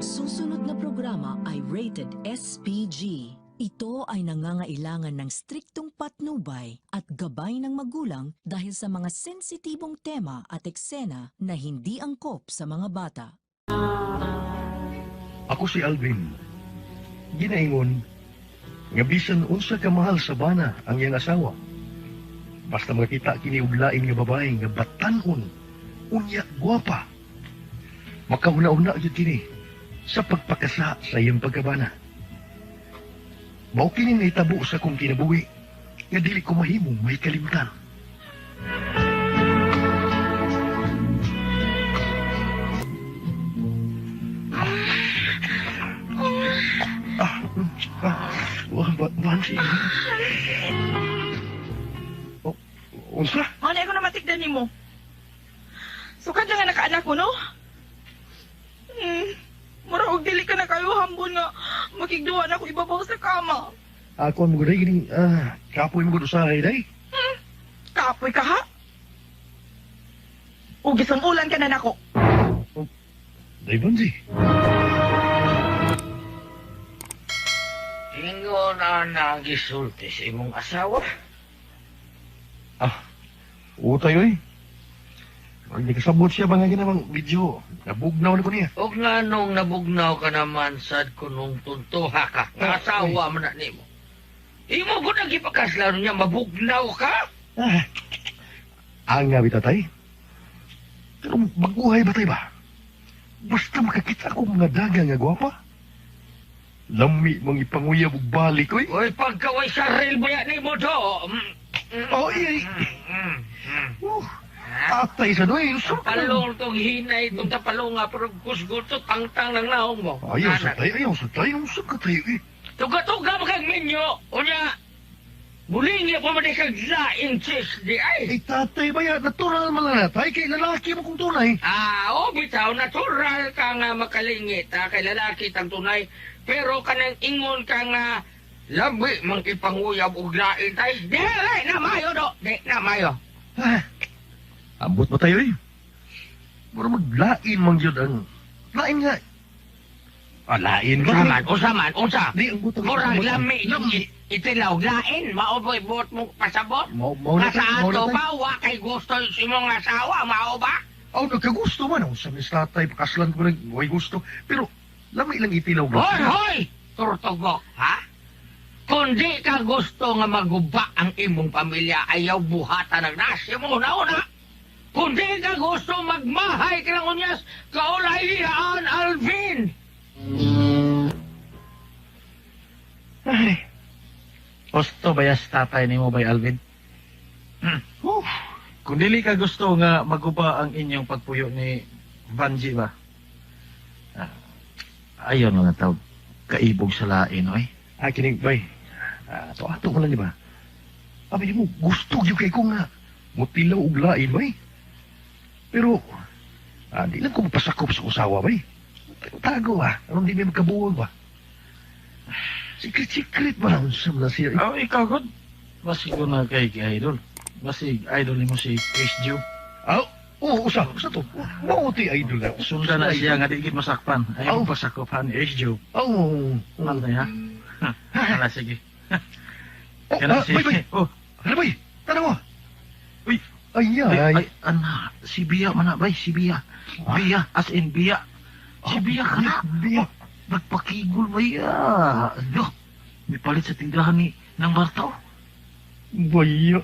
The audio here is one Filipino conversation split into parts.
Ang susunod na programa ay rated SPG. Ito ay nangangailangan ng striktong patnubay at gabay ng magulang dahil sa mga sensitibong tema at eksena na hindi angkop sa mga bata. Ako si Alvin. Ginaingon, nga bisan unsa ka mahal sa bana ang iyang asawa. Basta makita kini og lain nga babae nga batan-on, unya gwapa. Makauna-una gyud kini sa pagpakasa sa iyang pagkabana. Mao kini nahitabo sa kong kinabuhi nga dili ko mahimong may kalimtan. Bansi. Oh, unsa? Ano ko na matigdan nimo? Sukad lang nga nakaanak ko, no? Mura og dili ka na kayo hambon nga makigduwa na ako ibabaw sa kama. Ako ang mga gini, kapoy mo ko usahay, day. Kapoy ka, ha? O gisang ulan ka na nako. Day, Bansi. Ingo na nagisulti sa imong asawa. Utay, oy. Hindi kasabot siya ba nga ginamang video? Nabugnaw na ko niya. O nga nung nabugnaw ka naman sad ko nung tuntuha ka. Nga asawa man na nimo. Imo ko nagipakaslaro niya, mabugnaw ka? Ang nga, bitatay. Pero baguhay ba tayo ba? Basta makakita ko mga daga nga gwapa. Lami mong ipanguyab og balik, oy. Oy, pagkaway sa rail ba yan nimo do? Oh, iya. Atay sa doy. Palong tong hinay itong tapalong nga, pero kusgo to, tangtang ng naong mo. Ayaw sa tayo. Ang suka tayo, eh. Tuga-tuga mo kang menyo. O niya, muling niya pa man kang laing chis di ay. Eh, tatay ba yan? Natural man lang natay. Kay lalaki mo kung tunay. Bitaw, natural ka nga makalingit, kay lalaki tang tunay. Pero kanang ingon ka nga, labi mang ipanguyab og lain tay. Di na mayo do. Di na mayo. Ambot ba tayo, eh? Mura maglain mang yun ang... Lain nga. Lain ba? Unsa? Di, ang butang... Murag lami yung itilaw lain. Maoboy buot mong pasabot. Mauna Nasa ato ba, wa kay gusto si mong asawa, mao ba? Nagkagusto man. Sa mis tatay, pakaslan ko lang, may gusto. Pero, lami lang itilaw ba? Hoy! Turtugok, ha? Kung di ka gusto nga maguba ang imong pamilya, ayaw buhatan ng nasi mo una-una. Kung di ka gusto magmahay ka ng unyas, kaulahian, Alvin! Ay, gusto ba yas tatay ni mo bay Alvin? Kung dili ka gusto nga maguba ang inyong pagpuyo ni Vanji ba? Ayaw na tawag kaibog sa lain, oy. Kinig, bay. Ato ko lang, di ba? Abi mo, gusto yung kay ko nga. Mutilaw og lain, bay. Pero, di lang ko mapasakop sa usawa, bay. Tago, anong di may magkabuwag, ba? Secret ba lang sa mga siya? Ikaw, God. Basig ko na kay Idol. Basig idol ni mo si Chris Joe. Usa to. Mauti idol na. Sunda na siya nga di gid masakpan. Ayaw pasakopan ni Chris Joe. Ano ya? Hala, sige. Kana si... Bay. Ano, bay? Tanong mo. Uy. Ay, anak. Si Bia man na, bay. Si Bia. Bia, as in Bia. Si Bia ka na. Bia. Nagpakigol, bay. May palit sa tindahan ni ng Bartaw. Baya.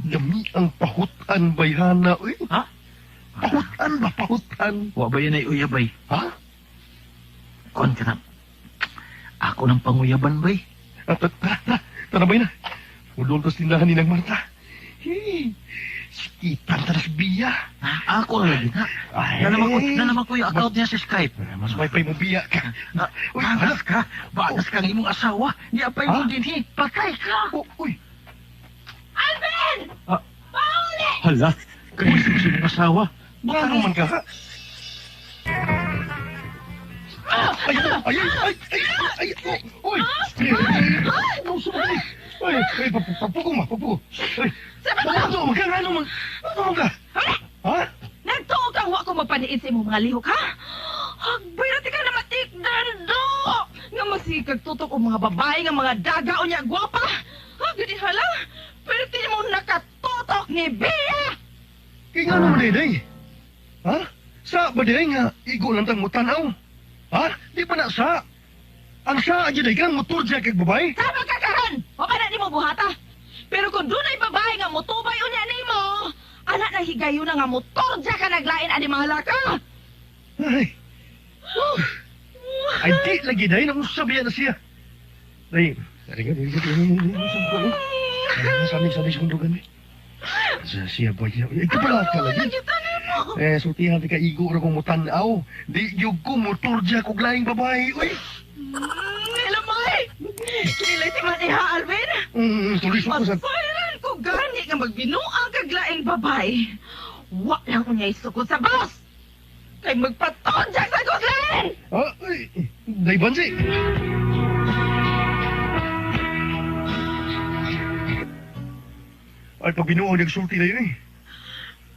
Dami ang pahutan, bayhana. Uy. Ha? Pahutan ba? Pahutan. Wa ba yan ay uyabay? Ha? Kuan ka na. Ako ng panguyaban, bay. Tara, bay na. Ulol tas tindahan ni ng Marta. Sikitan taras Bia. Ako na lagi na. Nanaman ko yung account niya sa Skype. Mas wifi mo Bia ka. Bagas ka. Bagas ka ng imong asawa. Di apay mo din, he. Patay ka. Uy. Alvin! Pauli! Hala. Kayo sa imong asawa. Baka naman ka, ha? Ay! Uy! Ay, papugo ma, papugo. Ay, ano ka? Ha? Nagtuo kang wa ko magpaniid sa imong mga lihok, ha? Hagbay na ka na matik Nga masikag tutok o mga babae nga mga daga o niya gwapa. Ha, gani hala. Pero di mo nakatutok ni Bea. Kaya nga naman day. Ha? Sa ba day nga, igo lang tang mutanaw? Ha? Di ba na sa? Ang sa aja day kang motor dyan kag babae? Tama ka karon. O ba na di mo buhata? Pero kung doon ay babae nga mutubay o niya ni mo, anak na higayon na nga motor dyan ka naglain ani mga laka. Ay. Ay, di lagi day nang sabihan na siya. Day, dari ka, sabi sa kundugan eh. Sa siya ba siya? Ito pala ka lagi. Sultihan di ka igo ra kong mutanaw. Di yung ko motor dyan kong laing babae. Uy! Nilamay! Kinilay si Maniha, Alvin. Tulis mo ko sa... Masailan ko gani nga magbinuang kaglaing babae. Wa lang ko niya isukod sa boss. Kay magpatonjak sa guslen! Ay, day bansi. Ay, pag binuo niya sulti na yun eh.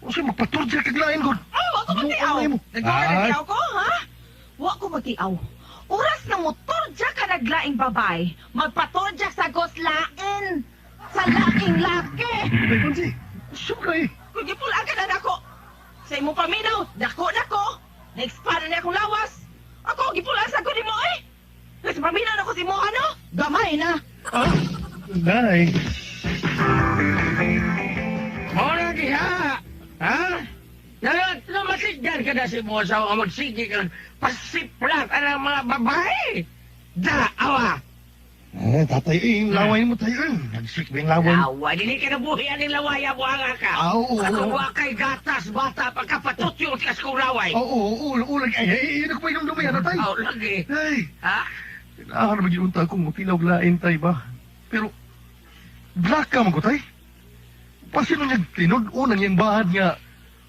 O siya, magpaturja kaglain ko. Oh, wa ko magtiaw. Nagkakalagiaw ko, ha? Wa ko magtiaw. Oras na motorja ka naglaing babae, magpatorja sa goslain. Sa laking laki. Day bansi. Siyempre eh. Kung gipula ka na dako. Sa imong paminaw, dako. Na-expand na akong lawas. Ako, gipula sa ko ni mo eh. Kasi paminaw na ko si mo, ano? Gamay na. Ah, day. Muna diha! Ha? Namasigdan ka na si Mosa o magsigi ka pasiplat ang mga babae! Awa! Tatay yung laway mo tayo. Nagsik ba yung laway mo? Awa, hindi ka nabuhian ng lawaya mo ang ka! Oo. Ako wakay gatas, bata, pagkapatut yung kas kong laway! Oo, ulag. Ay, yun ako pa yung lumayan na tayo. Oh, lagi! Ay, Ha? kailangan na mag-iunta kung tilaw lain tayo ba? Pero, black ka mo ko tayo. Pasino niya tinod unang yung bahad nga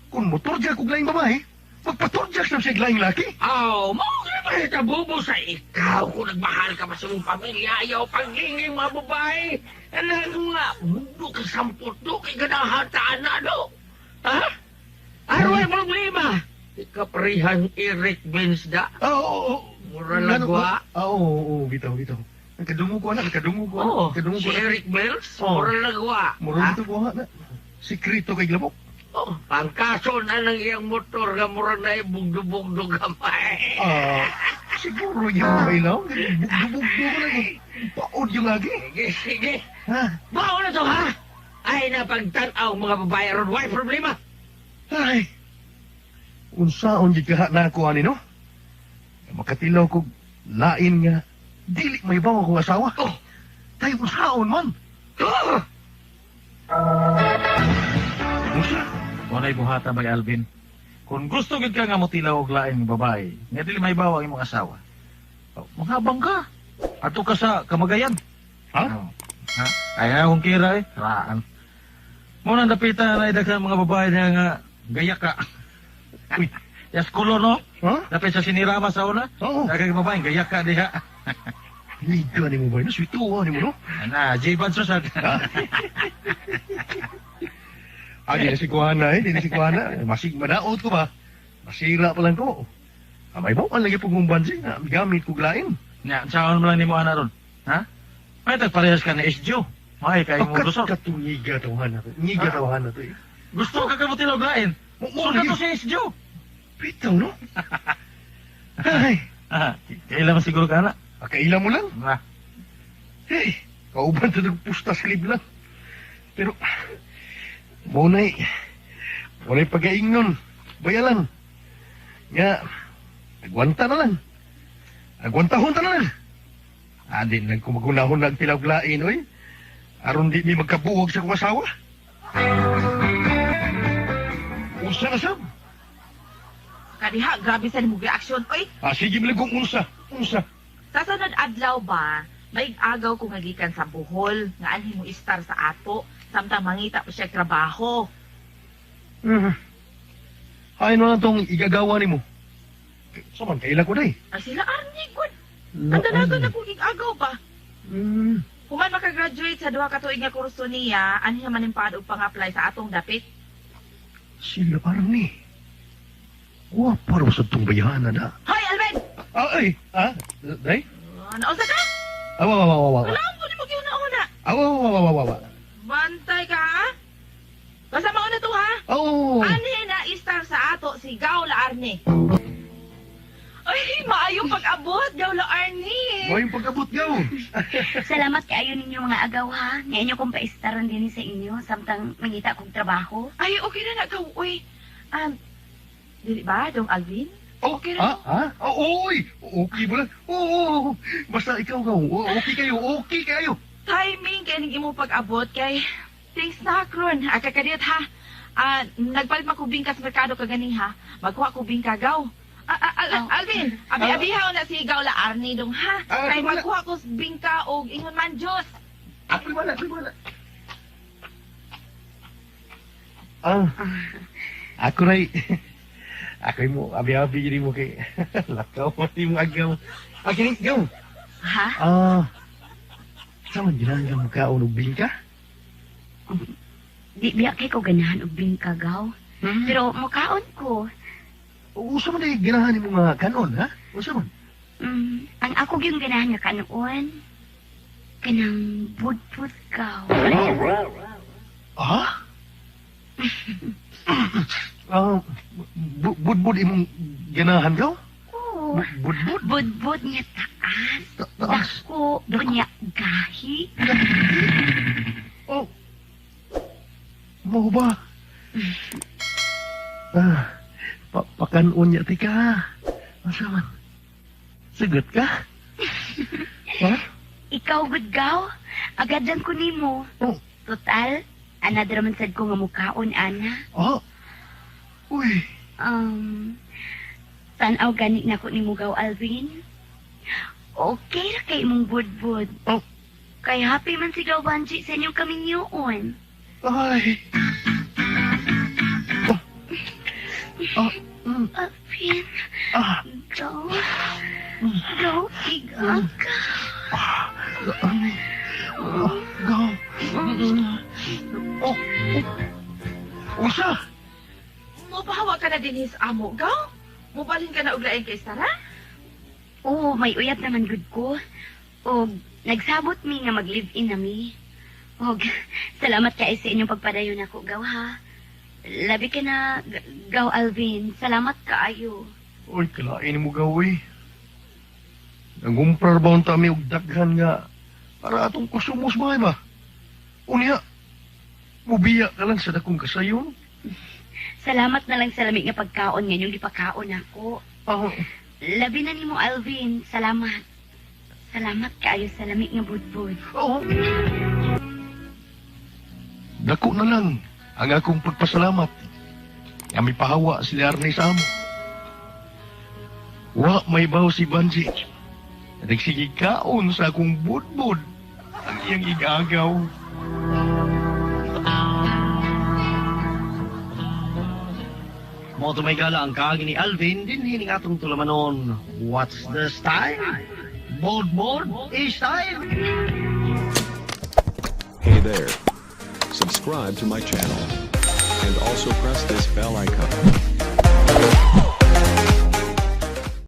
kung motorja kong laing babae, magpatorja sa siya laing laki. Oh, mawag na bubo sa ikaw kung nagmahal ka pa sa mong pamilya, ayaw pagingin mga babae. Ano nga, mundo ka samputo, kay ganahataan na, no? Ha? Ano ang problema? Ikaprihan Eric Bensda. Oo. Mura lagwa. Oo, bitaw. Nagkadungo ko. Oo, si Eric Bells, Oo. mura lagwa. Mura dito ko na. Sikrito kay Glabok. Oh, pangkaso na ng iyang motor nga mura na ibugdo-bugdo gamay. Siguro yung kailaw. Bugdo ko na yung paod yung lagi. Sige. Ha? Bao na to, ha? Ay, napagtanaw mga babae ron. Why problema? Ay. Unsaon di kaha na ako, ani, no? Makatilaw ko lain nga. Dili may bawa kong asawa. Oh, Tayo unsaon man. oh. Unsa? Wala buhata bay Alvin. Kung gusto gid ka nga mutilaw og laing babae, nga dili may bawa ang imong asawa. Manghabang ka. Ato ka sa kamagayan. Ha? Oh. Ha? Ay akong kira eh. Raan. Muna napitan na idaghang mga babae na nga gaya ka. Uy, yas kulo no? Ha? Dapat sa sinirama sa una. Oo. Daghang babae gaya ka diha. Liga ni mo ba? Naswituwa ni mo, no? Ana, J-Ban susad. Di na si Kuhana. Masig madaot ko ba? Masira pa lang ko. May bawal lagi po kong bansi na gamit ko lain. Nya, saan mo lang nimo ana ron? Ha? May tagparehas ka na SJO. Ay, kay mo gusto. Ngiga tawhana to. Ngiga tawhana to eh. Gusto ka kamutin og lain. Oo, Suka lagi. to si SJO. Bitaw, no? Ay, Kailan siguro ka na? kaila mo lang. Ha? Hey, kauban to nagpusta sa liblan. Pero, munay pag-aingnon. Bayalan. Nga, agwanta na lang. Agwantahon na lang. Adin lang kung magunahon na tilaglain, oy. Aron di mi magkabuwag sa kong asawa. Unsa na sab? Kadiha, grabe sa nimong reaksyon. Oy, Sige mo lang kung unsa. sa sunod adlaw ba, may agaw ko nga gikan sa Bohol, nga anhin mo istar sa ato, samtang mangita pa siya trabaho. Ay no lang tong igagawa ni mo. Saman, kaila ko na eh. Ay sila arni, good. Ang dalaga na kung agaw ba? Kung man makagraduate sa duha ka tuig nga kurso niya, anhin man yung paano pang-apply sa atong dapit. Sila parang ni. Wapar sa itong bayahan na. Hoy, Alvin! Ay, ha? Day? Ano sa ka? Awa. Alam ko ni mo giuna-una. Awa. Bantay ka, ha? Kasama ko na to, ha? Oh. Ani na istar sa ato si Gawla Arne. Ay, maayong pag-abot, Gawla Arne. Mo yung pagkabot gaw. Salamat kaayo ninyo mga agaw ha. Ngayon yung kong paistaron din sa inyo samtang mangita kong trabaho. Ay, okay na nagaw, uy. Dili ba, Dong Alvin? Okay na. Ha? Oy, okay ba lang? Oo. Basta ikaw gaw. Okay kayo. Timing kaya ning imo pag-abot kay thanks na kron. Kakadiyot ha. Nagpalit makubing ka sa merkado kagani ha. Magkuha kubing kagaw. Alvin, abi-abihaw na si Gawla Arne dong ha. Kay wala. magkuha ko bingka og ingon man Diyos. Ako wala. Ako ray. Ako mo, abi-abi gini mo kay lakaw mo ni mo agaw. Kini gaw. Ha? Saan ginagawa mo ka o bingka? Di biya kay ko ganahan og bingkagaw. Pero mukaon ko. Usa man ay ganahan mo nga kanon, ha? Usa man. Ang ako yung ganahan nga kanoon. Kanang budbud gaw. Ha? Budbud imong ganahan gaw? Oo. Budbud? Budbud nga taas. Taas? Dako bunya gahi. Oh. Mau ba? Pakanon niya tika. Asa man? Sagot ka? Ha? Ikaw gud gaw. Agadan ko nimo. Oh. Total, another man sad ko nga mukaon ana. Oh. Uy. Tanaw gani na ko ni Mugaw Alvin. Okay ra kay imong budbud. Oh. Kay happy man si Gaw Banji sa inyong kaminyoon. Ay. Alvin, Ah. Gaw. Gaw, igaga. Go. Oh. Usa. Mubahawa ka na din sa amo, Gaw. Mubalhin ka na og lain kay Sara? Oo, may uyab naman gud ko. Og nagsabot mi nga mag-live-in na mi. Og salamat kay sa inyong pagpadayon ako, Gaw ha. Labi ka na, Gaw Alvin. Salamat kaayo. Uy, kalain mo gawi. Nangumprar ba ang tami og daghan nga para atong kusumos ba? Unya, mubiya ka lang sa dakong kasayon. Salamat na lang sa lamig nga pagkaon nga yung gipakaon ako. Ah, Labi na nimo Alvin. Salamat. Salamat kaayo sa lamig nga budbud. oo. Dako na lang ang akong pagpasalamat. Nga may pahawa si Arne sa amo. Wa may baw si Banji. Nagsige kaon sa akong budbud. Ang iyang igagaw. Mo may gala ang kaagi ni Alvin din hining atong tulamanon. What's the style? Bold is style. Hey there. Subscribe to my channel. And also press this bell icon.